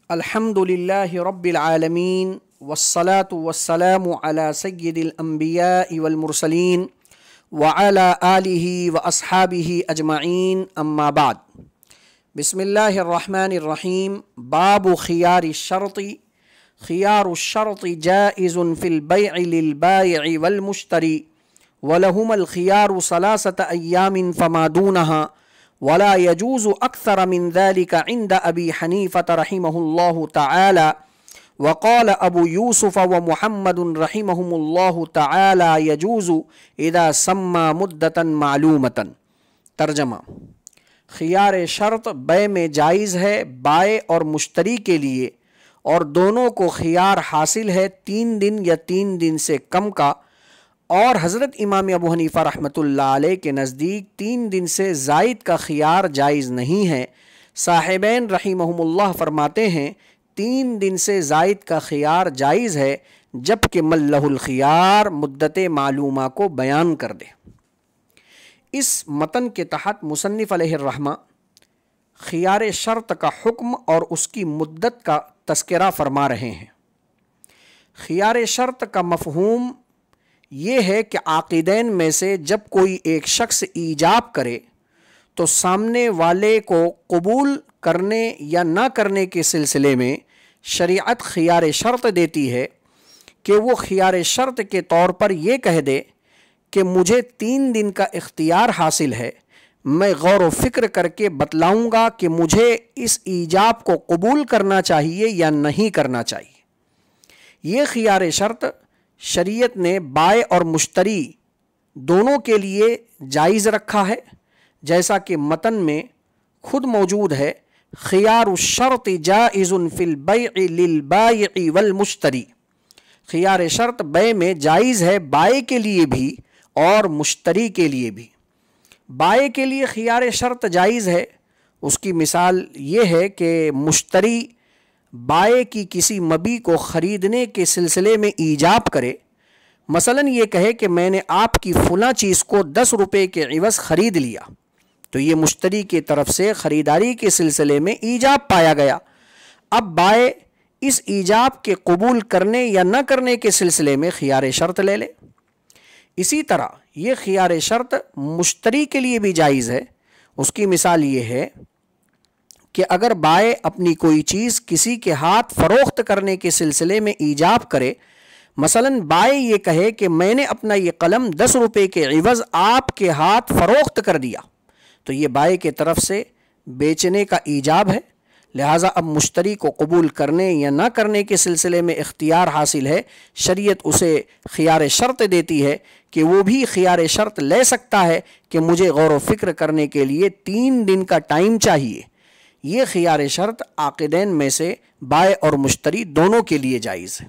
الحمدللہ رب العالمین والصلاة والسلام علی سید الانبیاء والمرسلین وعلی آلہ واصحابہ اجمعین اما بعد۔ بسم اللہ الرحمن الرحیم۔ باب خیار الشرط۔ خیار الشرط جائز فی البیع للبائع والمشتری ولہما الخیار ثلاثة ایام فما دونہا ولا يجوز أكثر من ذلك عند أبي حنيفة رحمه الله تعالى وقال أبو يوسف ومحمد رحمهم الله تعالى يجوز إذا سمى مدة معلومة۔ ترجمہ: خیار شرط بیع میں جائز ہے بائع اور مشتری کے لیے، اور دونوں کو خیار حاصل ہے 3 دن یا 3 دن سے کم کا، اور حضرت امام ابو حنیفہ رحمۃ اللہ علیہ کے نزدیک 3 دن سے زائد کا خیار جائز نہیں ہے۔ صاحبین رحمہم اللہ فرماتے ہیں 3 دن سے زائد کا خیار جائز ہے جبکہ ملہ الخیار مدت معلومہ کو بیان کر دے۔ اس متن کے تحت مصنف علیہ الرحمہ خیار شرط کا حکم اور اس کی مدت کا تذکرہ فرما رہے ہیں۔ خیار شرط کا مفہوم یہ ہے کہ عاقدین میں سے جب کوئی ایک شخص ایجاب کرے تو سامنے والے کو قبول کرنے یا نہ کرنے کے سلسلے میں شریعت خیار شرط دیتی ہے کہ وہ خیار شرط کے طور پر یہ کہہ دے کہ مجھے 3 دن کا اختیار حاصل ہے، میں غور و فکر کر کے بتلاؤں گا کہ مجھے اس ایجاب کو قبول کرنا چاہیے یا نہیں کرنا چاہیے۔ یہ خیار شرط شریعت نے بائع اور مشتری دونوں کے لیے جائز رکھا ہے، جیسا کہ متن میں خود موجود ہے: خیار الشرط جائز فی البیع للبائع والمشتری۔ خیار شرط بیع میں جائز ہے بائع کے لیے بھی اور مشتری کے لیے بھی۔ بائع کے لیے خیار شرط جائز ہے، اس کی مثال یہ ہے کہ مشتری بائع کی کسی مبیع کو خریدنے کے سلسلے میں ایجاب کرے، مثلا یہ کہے کہ میں نے آپ کی فلاں چیز کو 10 روپے کے عوض خرید لیا، تو یہ مشتری کی طرف سے خریداری کے سلسلے میں ایجاب پایا گیا۔ اب بائع اس ایجاب کے قبول کرنے یا نہ کرنے کے سلسلے میں خیار شرط لے لے۔ اسی طرح یہ خیار شرط مشتری کے لیے بھی جائز ہے۔ اس کی مثال یہ ہے کہ اگر بائع اپنی کوئی چیز کسی کے ہاتھ فروخت کرنے کے سلسلے میں ایجاب کرے، مثلا بائع یہ کہے کہ میں نے اپنا یہ قلم 10 روپے کے عوض آپ کے ہاتھ فروخت کر دیا، تو یہ بائع کے طرف سے بیچنے کا ایجاب ہے، لہٰذا اب مشتری کو قبول کرنے یا نہ کرنے کے سلسلے میں اختیار حاصل ہے۔ شریعت اسے خیار شرط دیتی ہے کہ وہ بھی خیار شرط لے سکتا ہے کہ مجھے غور و فکر کرنے کے لیے 3 دن کا ٹائم چاہیے۔ یہ خیار شرط عاقدین میں سے بائع اور مشتری دونوں کے لیے جائز ہے۔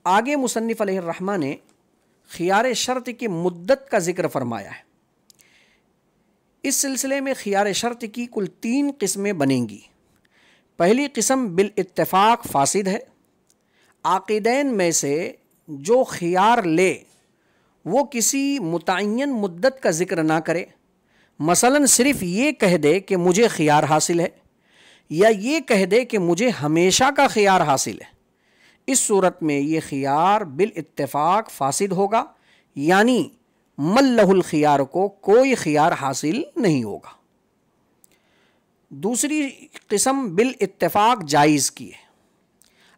آگے مصنف علیہ الرحمہ نے خیار شرط کی مدت کا ذکر فرمایا ہے۔ اس سلسلے میں خیار شرط کی کل 3 قسمیں بنیں گی۔ پہلی قسم بالاتفاق فاسد ہے۔ عاقدین میں سے جو خیار لے وہ کسی متعین مدت کا ذکر نہ کرے، مثلا صرف یہ کہہ دے کہ مجھے خیار حاصل ہے، یا یہ کہہ دے کہ مجھے ہمیشہ کا خیار حاصل ہے، اس صورت میں یہ خیار بالاتفاق فاسد ہوگا، یعنی ملہ الخیار کو کوئی خیار حاصل نہیں ہوگا۔ دوسری قسم بالاتفاق جائز کی ہے۔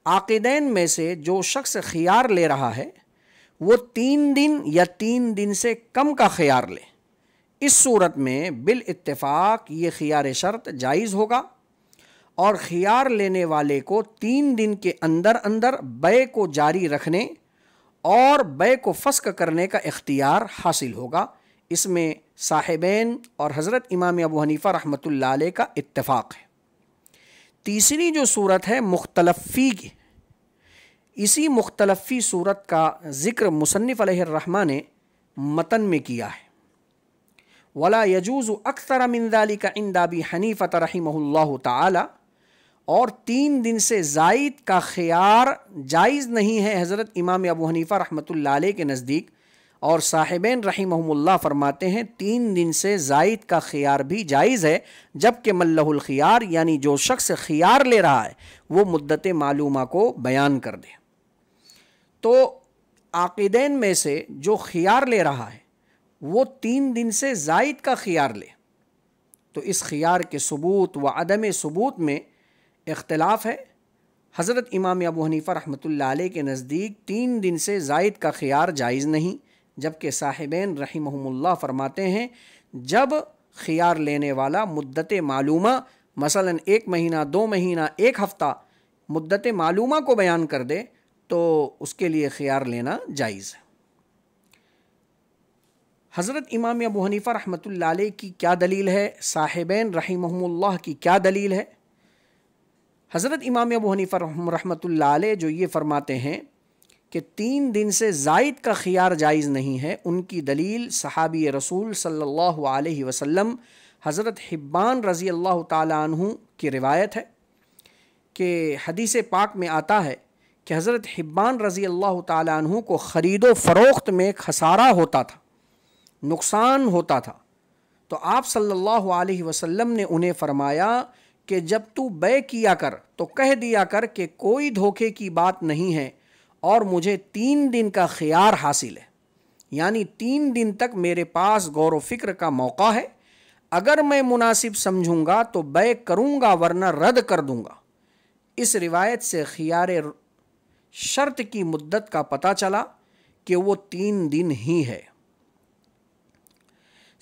عاقدین میں سے جو شخص خیار لے رہا ہے وہ 3 دن یا 3 دن سے کم کا خیار لے، اس صورت میں بالاتفاق یہ خیار شرط جائز ہوگا، اور خیار لینے والے کو 3 دن کے اندر اندر بیع کو جاری رکھنے اور بیع کو فسخ کرنے کا اختیار حاصل ہوگا۔ اس میں صاحبین اور حضرت امام ابو حنیفہ رحمۃ اللہ علیہ کا اتفاق ہے۔ تیسری جو صورت ہے مختلف فی کی، اسی مختلف فی صورت کا ذکر مصنف علیہ الرحمہ نے متن میں کیا ہے۔ ولا يجوز اکثر من ذلك عند ابی حنیفہ رحمہ اللہ تعالی، اور 3 دن سے زائد کا خیار جائز نہیں ہے حضرت امام ابو حنیفہ رحمۃ اللہ علیہ کے نزدیک، اور صاحبین رحمہم اللہ فرماتے ہیں 3 دن سے زائد کا خیار بھی جائز ہے، جبکہ ملہ الخیار یعنی جو شخص خیار لے رہا ہے وہ مدت معلومہ کو بیان کر دے۔ تو عاقدین میں سے جو خیار لے رہا ہے وہ 3 دن سے زائد کا خیار لے، تو اس خیار کے ثبوت و عدم ثبوت میں اختلاف ہے۔ حضرت امام ابو حنیفہ رحمۃ اللہ علیہ کے نزدیک 3 دن سے زائد کا خیار جائز نہیں، جبکہ صاحبین رحمہم اللہ فرماتے ہیں جب خیار لینے والا مدت معلومہ مثلا 1 مہینہ 2 مہینہ 1 ہفتہ مدت معلومہ کو بیان کر دے تو اس کے لیے خیار لینا جائز ہے۔ حضرت امام ابو حنیفہ رحمۃ اللہ علیہ کی کیا دلیل ہے، صاحبین رحمہم اللہ کی کیا دلیل ہے؟ حضرت امام ابو حنیفہ رحمۃ اللہ علیہ جو یہ فرماتے ہیں کہ 3 دن سے زائد کا خیار جائز نہیں ہے، ان کی دلیل صحابی رسول صلی اللہ علیہ وسلم حضرت حبان رضی اللہ تعالیٰ عنہ کی روایت ہے کہ حدیث پاک میں آتا ہے کہ حضرت حبان رضی اللہ تعالیٰ عنہ کو خرید و فروخت میں خسارہ ہوتا تھا، نقصان ہوتا تھا، تو آپ صلی اللہ علیہ وسلم نے انہیں فرمایا کہ جب تو بے کیا کر تو کہہ دیا کر کہ کوئی دھوکے کی بات نہیں ہے اور مجھے 3 دن کا خیار حاصل ہے، یعنی 3 دن تک میرے پاس غور و فکر کا موقع ہے، اگر میں مناسب سمجھوں گا تو بے کروں گا ورنہ رد کر دوں گا۔ اس روایت سے خیار شرط کی مدت کا پتہ چلا کہ وہ 3 دن ہی ہے۔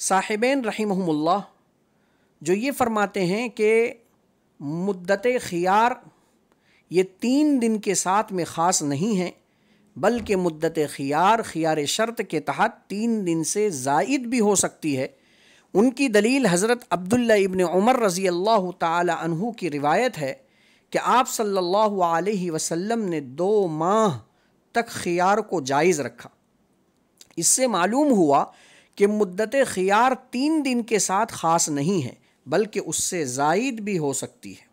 صاحبین رحمہم اللہ جو یہ فرماتے ہیں کہ مدت خیار یہ 3 دن کے ساتھ میں خاص نہیں ہے، بلکہ مدت خیار شرط کے تحت 3 دن سے زائد بھی ہو سکتی ہے، ان کی دلیل حضرت عبداللہ ابن عمر رضی اللہ تعالی عنہ کی روایت ہے کہ آپ صلی اللہ علیہ وسلم نے 2 ماہ تک خیار کو جائز رکھا۔ اس سے معلوم ہوا کہ مدت خیار 3 دن کے ساتھ خاص نہیں ہے، بلکہ اس سے زائد بھی ہو سکتی ہے۔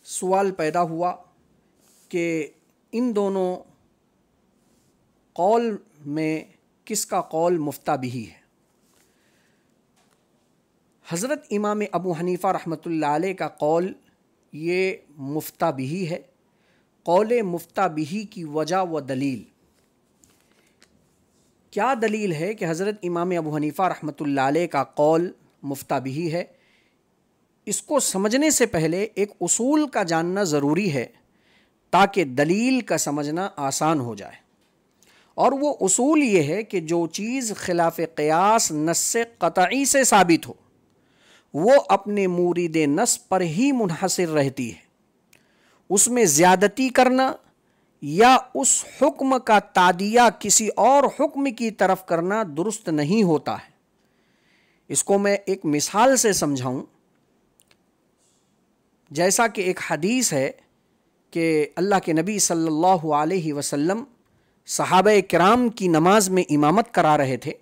سوال پیدا ہوا کہ ان دونوں قول میں کس کا قول مفتہ بہی ہے؟ حضرت امام ابو حنیفہ رحمۃ اللہ علیہ کا قول یہ مفتہ بہی ہے۔ قول مفتہ بہی کی وجہ و دلیل کیا دلیل ہے کہ حضرت امام ابو حنیفہ رحمۃ اللہ علیہ کا قول مفتہ بہی ہے؟ اس کو سمجھنے سے پہلے ایک اصول کا جاننا ضروری ہے تاکہ دلیل کا سمجھنا آسان ہو جائے، اور وہ اصول یہ ہے کہ جو چیز خلاف قیاس نص قطعی سے ثابت ہو وہ اپنے مورد نص پر ہی منحصر رہتی ہے، اس میں زیادتی کرنا یا اس حکم کا تعدیہ کسی اور حکم کی طرف کرنا درست نہیں ہوتا ہے۔ اس کو میں ایک مثال سے سمجھاؤں۔ جیسا کہ ایک حدیث ہے کہ اللہ کے نبی صلی اللہ علیہ وسلم صحابہ کرام کی نماز میں امامت کرا رہے تھے،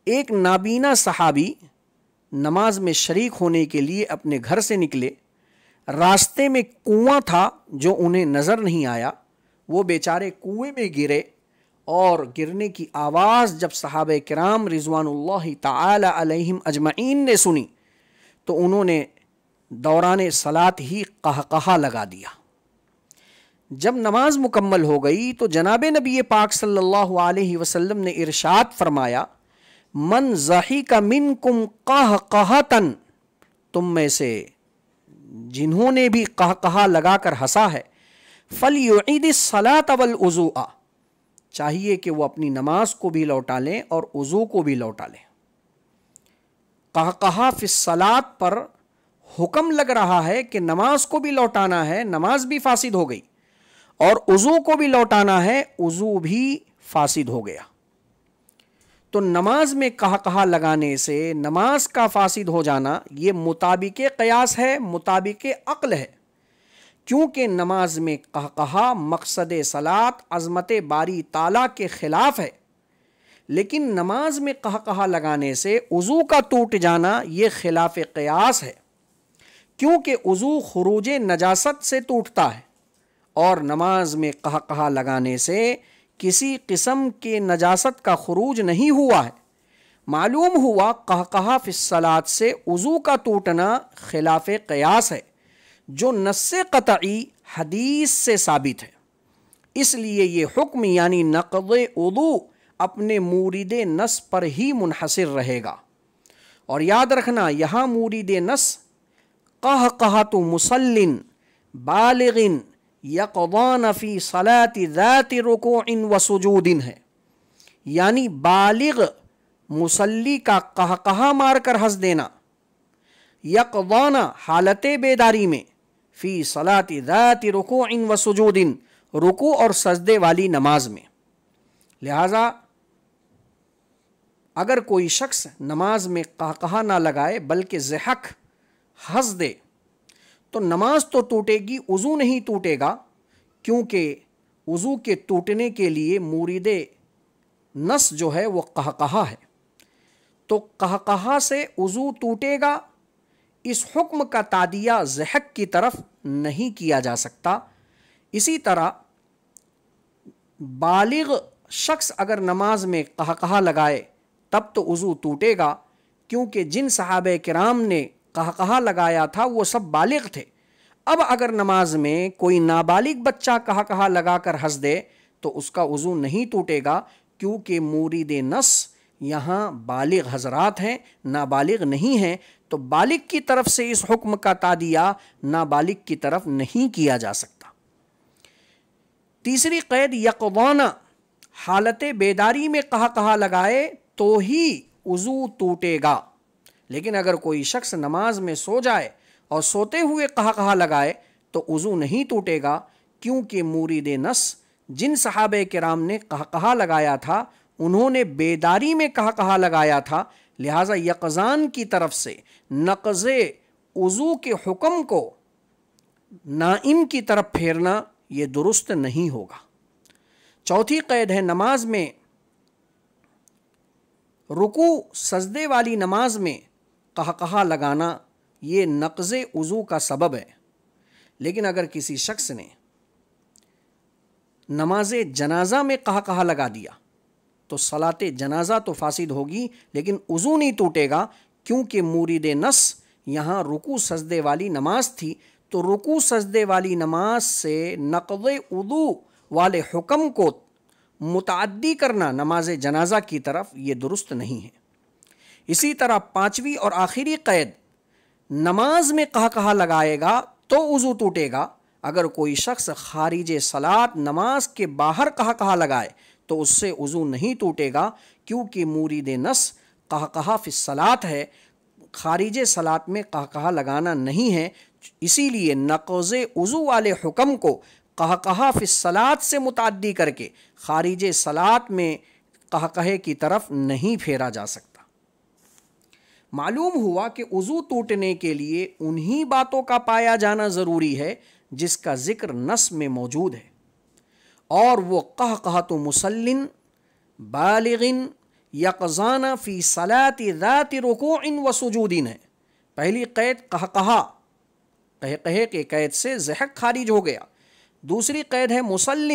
ایک نابینا صحابی نماز میں شریک ہونے کے لیے اپنے گھر سے نکلے، راستے میں کنواں تھا جو انہیں نظر نہیں آیا، وہ بیچارے کنویں میں گرے، اور گرنے کی آواز جب صحابہ کرام رضوان اللہ تعالی علیہم اجمعین نے سنی تو انہوں نے دوران صلاۃ ہی قہقہا لگا دیا۔ جب نماز مکمل ہو گئی تو جناب نبی پاک صلی اللہ علیہ وسلم نے ارشاد فرمایا، من ضحک منکم قہقہۃ، تم میں سے جنہوں نے بھی قہقہا لگا کر ہنسا ہے، فلیعید الصلاۃ والوضوء، چاہیے کہ وہ اپنی نماز کو بھی لوٹا لیں اور وضو کو بھی لوٹا لیں۔ قہقہا فی الصلاۃ پر حکم لگ رہا ہے کہ نماز کو بھی لوٹانا ہے، نماز بھی فاسد ہو گئی، اور وضو کو بھی لوٹانا ہے، وضو بھی فاسد ہو گیا۔ تو نماز میں قہقہا لگانے سے نماز کا فاسد ہو جانا یہ مطابق قیاس ہے، مطابق عقل ہے، کیونکہ نماز میں قہقہا مقصد صلاۃ عظمت باری تعالیٰ کے خلاف ہے، لیکن نماز میں قہقہا لگانے سے وضو کا ٹوٹ جانا یہ خلاف قیاس ہے، کیونکہ وضو خروج نجاست سے ٹوٹتا ہے اور نماز میں قہقہا لگانے سے کسی قسم کے نجاست کا خروج نہیں ہوا ہے۔ معلوم ہوا قہقہا فی الصلاۃ سے وضو کا ٹوٹنا خلاف قیاس ہے جو نص قطعی حدیث سے ثابت ہے، اس لیے یہ حکم یعنی نقض وضو اپنے مورد نص پر ہی منحصر رہے گا۔ اور یاد رکھنا یہاں مورد نص قہقہۃ مصل بالغ یقضان فی صلاۃ ذات رکوع و سجود ہے، یعنی بالغ مصلی کا قہقہا مار کر ہنس دینا، یقضان حالت بیداری میں، فی صلاۃ ذات رکوع و سجود رکوع اور سجدے والی نماز میں۔ لہذا اگر کوئی شخص نماز میں قہقہا نہ لگائے بلکہ ضحک ہنس دے تو نماز تو ٹوٹے گی، وضو نہیں ٹوٹے گا، کیونکہ وضو کے ٹوٹنے کے لیے مورد نص جو ہے وہ قہقہا ہے، تو قہقہا سے وضو ٹوٹے گا۔ اس حکم کا تعدیہ ضحک کی طرف نہیں کیا جا سکتا۔ اسی طرح بالغ شخص اگر نماز میں قہقہا لگائے تب تو وضو ٹوٹے گا، کیونکہ جن صحابہ کرام نے قہقہا لگایا تھا وہ سب بالغ تھے۔ اب اگر نماز میں کوئی نابالغ بچہ قہقہا لگا کر ہنس دے تو اس کا وضو نہیں ٹوٹے گا، کیونکہ مورد نص یہاں بالغ حضرات ہیں، نابالغ نہیں ہیں، تو بالغ کی طرف سے اس حکم کا تعدیہ نابالغ کی طرف نہیں کیا جا سکتا۔ تیسری قید یقظان، حالت بیداری میں قہقہا لگائے تو ہی وضو ٹوٹے گا، لیکن اگر کوئی شخص نماز میں سو جائے اور سوتے ہوئے قہقہا لگائے تو وضو نہیں ٹوٹے گا، کیونکہ مورد نص جن صحابہ کرام نے قہقہا لگایا تھا انہوں نے بیداری میں قہقہا لگایا تھا، لہٰذا یقظان کی طرف سے نقض وضو کے حکم کو نائم کی طرف پھیرنا یہ درست نہیں ہوگا۔ چوتھی قید ہے نماز میں رکوع سجدے والی نماز میں قہقہا لگانا، یہ نقض وضو کا سبب ہے۔ لیکن اگر کسی شخص نے نماز جنازہ میں قہقہا لگا دیا تو صلاۃ جنازہ تو فاسد ہوگی لیکن وضو نہیں ٹوٹے گا، کیونکہ مورد نص یہاں رکوع سجدے والی نماز تھی، تو رکوع سجدے والی نماز سے نقض وضو والے حکم کو متعدی کرنا نماز جنازہ کی طرف یہ درست نہیں ہے۔ اسی طرح پانچویں اور آخری قید، نماز میں قہقہا لگائے گا تو وضو ٹوٹے گا۔ اگر کوئی شخص خارج صلاۃ نماز کے باہر قہقہا لگائے تو اس سے وضو نہیں ٹوٹے گا، کیونکہ مورد نص قہقہا فی الصلاۃ ہے، خارج صلاۃ میں قہقہا لگانا نہیں ہے، اسی لیے نقض وضو والے حکم کو قہقہا فی الصلاۃ سے متعدی کر کے خارج صلاۃ میں قہقہے کی طرف نہیں پھیرا جا سکتا۔ معلوم ہوا کہ وضو ٹوٹنے کے لیے انہی باتوں کا پایا جانا ضروری ہے جس کا ذکر نص میں موجود ہے، اور وہ قہقہۃ مصل بالغ یقظان فی صلاۃ ذات رکوع و سجود ہے۔ پہلی قید قہقہا، قہقہے کے قید سے ضحک خارج ہو گیا۔ دوسری قید ہے مصل،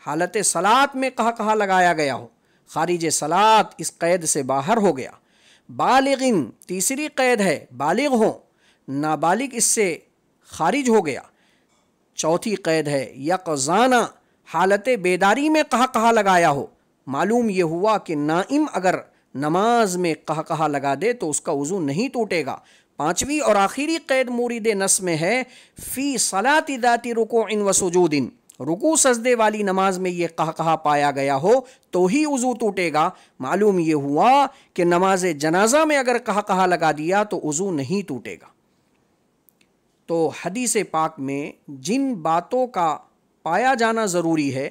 حالت صلاۃ میں قہقہا لگایا گیا ہو، خارج صلاۃ اس قید سے باہر ہو گیا۔ بالغ، تیسری قید ہے بالغ ہوں، نابالغ اس سے خارج ہو گیا۔ چوتھی قید ہے یقظان، حالت بیداری میں قہقہا لگایا ہو۔ معلوم یہ ہوا کہ نائم اگر نماز میں قہقہا لگا دے تو اس کا وضو نہیں ٹوٹے گا۔ پانچویں اور آخری قید مورد نص میں ہے فی صلاۃ ذات رکوع و سجود، رکوع سجدے والی نماز میں یہ قہقہا پایا گیا ہو تو ہی وضو ٹوٹے گا۔ معلوم یہ ہوا کہ نماز جنازہ میں اگر قہقہا لگا دیا تو وضو نہیں ٹوٹے گا۔ تو حدیث پاک میں جن باتوں کا پایا جانا ضروری ہے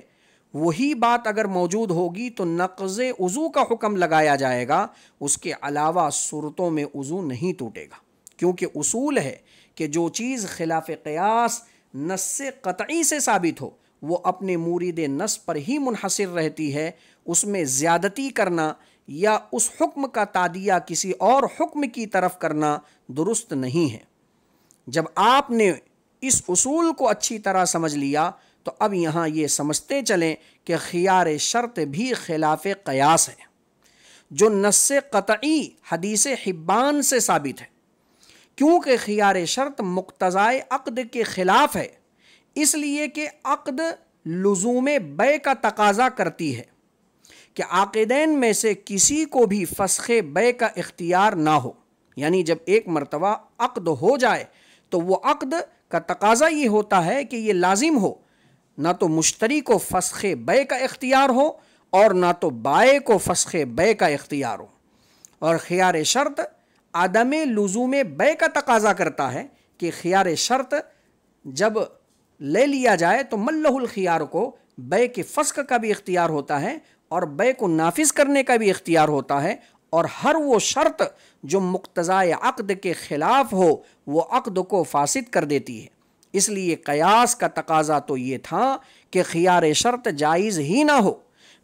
وہی بات اگر موجود ہوگی تو نقض وضو کا حکم لگایا جائے گا، اس کے علاوہ صورتوں میں وضو نہیں ٹوٹے گا، کیونکہ اصول ہے کہ جو چیز خلاف قیاس نص قطعی سے ثابت ہو وہ اپنے مورد نص پر ہی منحصر رہتی ہے، اس میں زیادتی کرنا یا اس حکم کا تعدیہ کسی اور حکم کی طرف کرنا درست نہیں ہے۔ جب آپ نے اس اصول کو اچھی طرح سمجھ لیا تو اب یہاں یہ سمجھتے چلیں کہ خیار شرط بھی خلاف قیاس ہے، جو نص قطعی حدیث حبان سے ثابت ہے، کیونکہ خیار شرط مقتضائے عقد کے خلاف ہے، اس لیے کہ عقد لزوم بیع کا تقاضا کرتی ہے کہ عاقدین میں سے کسی کو بھی فسخ بیع کا اختیار نہ ہو، یعنی جب ایک مرتبہ عقد ہو جائے تو وہ عقد کا تقاضا یہ ہوتا ہے کہ یہ لازم ہو، نہ تو مشتری کو فسخ بیع کا اختیار ہو اور نہ تو بائع کو فسخ بیع کا اختیار ہو، اور خیار شرط عدم لزوم بیع کا تقاضا کرتا ہے کہ خیار شرط جب لے لیا جائے تو ملہ الخیار کو بیع کے فسخ کا بھی اختیار ہوتا ہے اور بیع کو نافذ کرنے کا بھی اختیار ہوتا ہے، اور ہر وہ شرط جو مقتضائے عقد کے خلاف ہو وہ عقد کو فاسد کر دیتی ہے۔ اس لیے قیاس کا تقاضا تو یہ تھا کہ خیار شرط جائز ہی نہ ہو،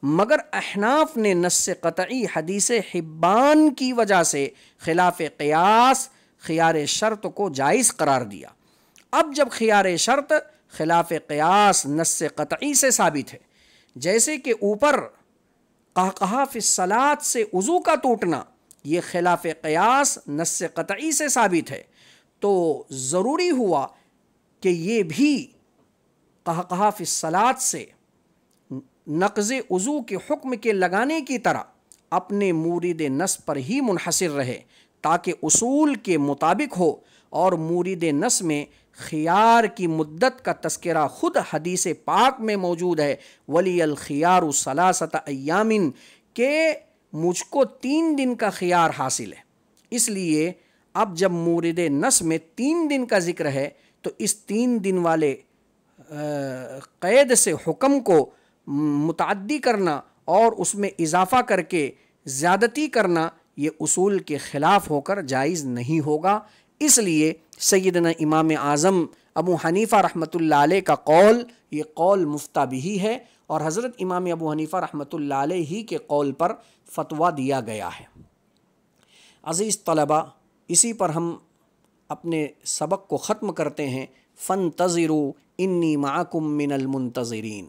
مگر احناف نے نص قطعی حدیث حبان کی وجہ سے خلاف قیاس خیار شرط کو جائز قرار دیا۔ اب جب خیار شرط خلاف قیاس نص قطعی سے ثابت ہے، جیسے کہ اوپر قہقہہ فی الصلاۃ سے وضو کا ٹوٹنا یہ خلاف قیاس نص قطعی سے ثابت ہے، تو ضروری ہوا کہ یہ بھی قہقہہ فی الصلاۃ سے نقض وضو کے حکم کے لگانے کی طرح اپنے مورد نص پر ہی منحصر رہے، تاکہ اصول کے مطابق ہو، اور مورد نص میں خیار کی مدت کا تذکرہ خود حدیث پاک میں موجود ہے، ولی الخیار ثلاثۃ ایام، کہ مجھ کو 3 دن کا خیار حاصل ہے۔ اس لیے اب جب مورد نص میں 3 دن کا ذکر ہے تو اس 3 دن والے قید سے حکم کو متعدی کرنا اور اس میں اضافہ کر کے زیادتی کرنا یہ اصول کے خلاف ہو کر جائز نہیں ہوگا۔ اس لیے سیدنا امام اعظم ابو حنیفہ رحمۃ اللہ علیہ کا قول یہ قول مفتہ بھی ہے، اور حضرت امام ابو حنیفہ رحمۃ اللہ علیہ ہی کے قول پر فتویٰ دیا گیا ہے۔ عزیز طلبہ، اسی پر ہم اپنے سبق کو ختم کرتے ہیں۔ فانتظروا انی معکم من المنتظرین۔